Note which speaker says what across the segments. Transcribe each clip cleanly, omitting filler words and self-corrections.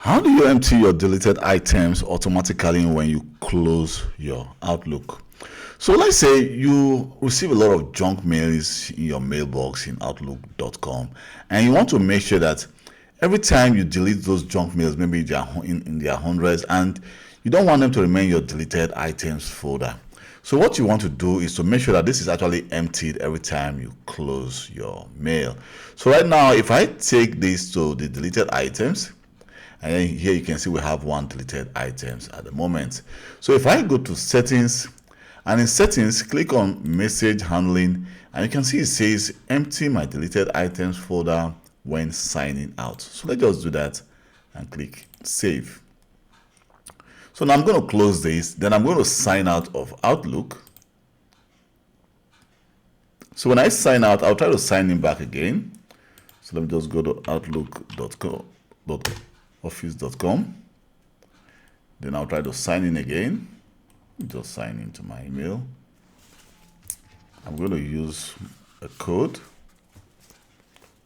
Speaker 1: How do you empty your deleted items automatically when you close your Outlook? So let's say you receive a lot of junk mails in your mailbox in outlook.com, and you want to make sure that every time you delete those junk mails, maybe they are in their hundreds, and you don't want them to remain in your deleted items folder. So what you want to do is to make sure that this is actually emptied every time you close your mail. So right now, if I take this to the deleted items, and then here you can see we have one deleted items at the moment. So if I go to settings, and in settings click on message handling, and you can see it says empty my deleted items folder when signing out. So let's just do that and click save. So now I'm going to close this, then I'm going to sign out of Outlook. So when I sign out, I'll try to sign in back again. So let me just go to outlook.office.com. Then I'll try to sign in again. Just sign into my email. I'm going to use a code.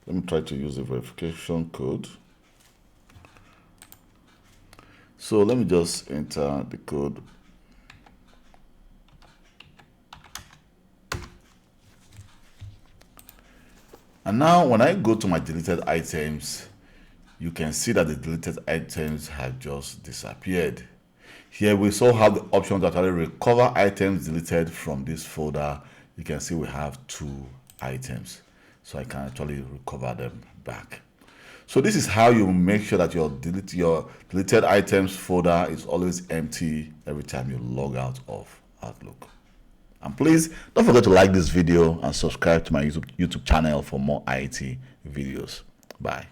Speaker 1: Let me try to use a verification code. So let me just enter the code. And now when I go to my deleted items, you can see that the deleted items have just disappeared. Here we also have the option to actually recover items deleted from this folder. You can see we have 2 items, so I can actually recover them back. So this is how you make sure that your deleted items folder is always empty every time you log out of Outlook. And please don't forget to like this video and subscribe to my YouTube channel for more IT videos. Bye.